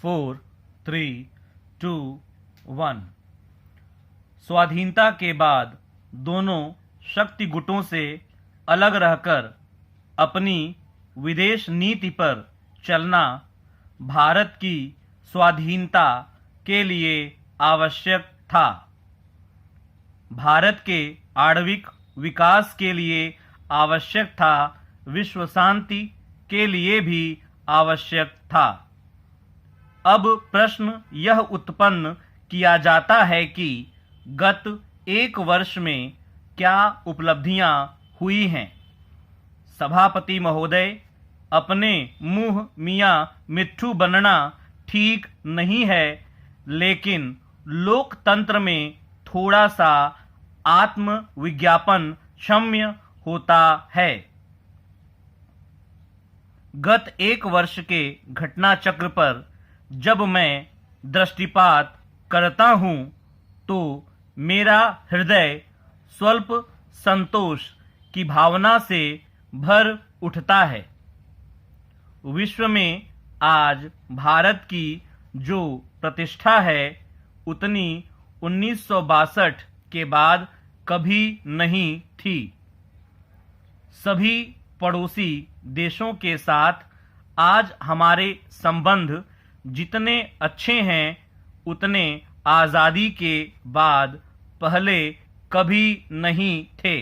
4, 3, 2, 1। स्वाधीनता के बाद दोनों शक्ति गुटों से अलग रहकर अपनी विदेश नीति पर चलना भारत की स्वाधीनता के लिए आवश्यक था। भारत के आणविक विकास के लिए आवश्यक था, विश्व शांति के लिए भी आवश्यक था। अब प्रश्न यह उत्पन्न किया जाता है कि गत एक वर्ष में क्या उपलब्धियां हुई हैं। सभापति महोदय, अपने मुंह मियां मिट्ठू बनना ठीक नहीं है, लेकिन लोकतंत्र में थोड़ा सा आत्म विज्ञापन क्षम्य होता है। गत एक वर्ष के घटना चक्र पर जब मैं दृष्टिपात करता हूं तो मेरा हृदय स्वल्प संतोष की भावना से भर उठता है। विश्व में आज भारत की जो प्रतिष्ठा है उतनी 1962 के बाद कभी नहीं थी। सभी पड़ोसी देशों के साथ आज हमारे संबंध जितने अच्छे हैं उतने आज़ादी के बाद पहले कभी नहीं थे।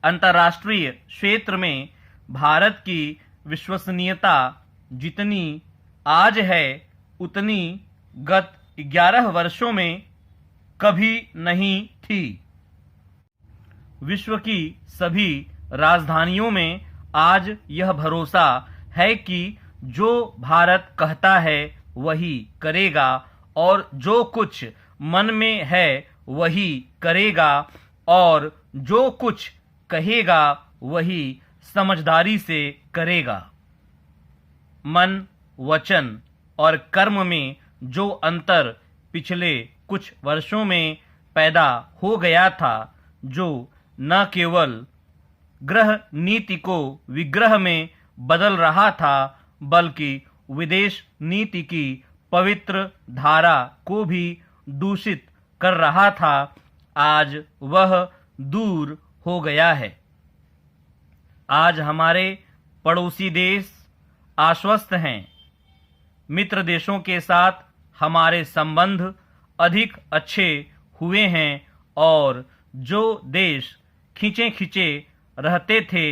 अंतर्राष्ट्रीय क्षेत्र में भारत की विश्वसनीयता जितनी आज है उतनी गत 11 वर्षों में कभी नहीं थी। विश्व की सभी राजधानियों में आज यह भरोसा है कि जो भारत कहता है वही करेगा और जो कुछ मन में है वही करेगा और जो कुछ कहेगा वही समझदारी से करेगा। मन, वचन और कर्म में जो अंतर पिछले कुछ वर्षों में पैदा हो गया था, जो न केवल गृह नीति को विग्रह में बदल रहा था बल्कि विदेश नीति की पवित्र धारा को भी दूषित कर रहा था, आज वह दूर हो गया है। आज हमारे पड़ोसी देश आश्वस्त हैं। मित्र देशों के साथ हमारे संबंध अधिक अच्छे हुए हैं और जो देश खींचे खींचे रहते थे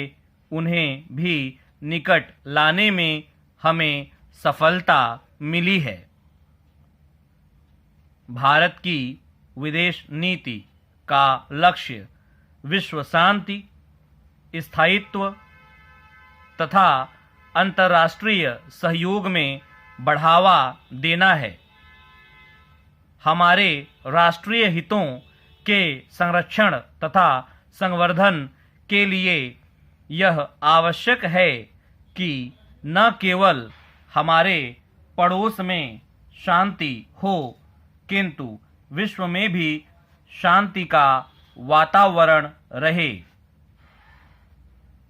उन्हें भी निकट लाने में हमें सफलता मिली है। भारत की विदेश नीति का लक्ष्य विश्व शांति, स्थायित्व तथा अंतर्राष्ट्रीय सहयोग में बढ़ावा देना है। हमारे राष्ट्रीय हितों के संरक्षण तथा संवर्धन के लिए यह आवश्यक है कि न केवल हमारे पड़ोस में शांति हो किंतु विश्व में भी शांति का वातावरण रहे।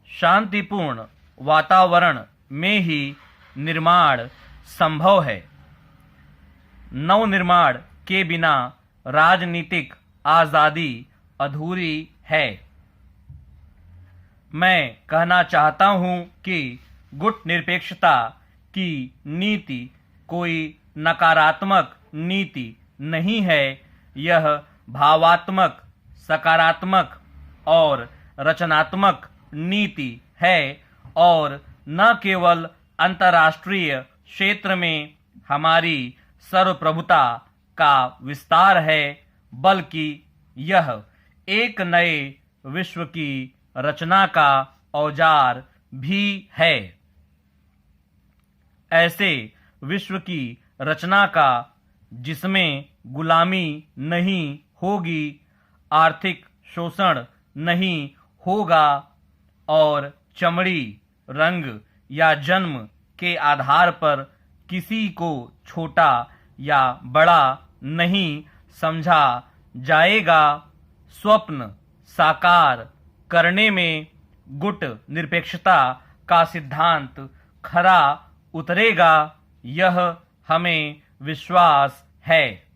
शांतिपूर्ण वातावरण में ही निर्माण संभव है। नवनिर्माण के बिना राजनीतिक आजादी अधूरी है। मैं कहना चाहता हूं कि गुट निरपेक्षता की नीति कोई नकारात्मक नीति नहीं है। यह भावात्मक, सकारात्मक और रचनात्मक नीति है और न केवल अंतर्राष्ट्रीय क्षेत्र में हमारी सर्वप्रभुता का विस्तार है बल्कि यह एक नए विश्व की रचना का औजार भी है। ऐसे विश्व की रचना का जिसमें गुलामी नहीं होगी, आर्थिक शोषण नहीं होगा और चमड़ी, रंग या जन्म के आधार पर किसी को छोटा या बड़ा नहीं समझा जाएगा। स्वप्न साकार करने में गुट निरपेक्षता का सिद्धांत खरा उतरेगा। यह हमें विश्वास है।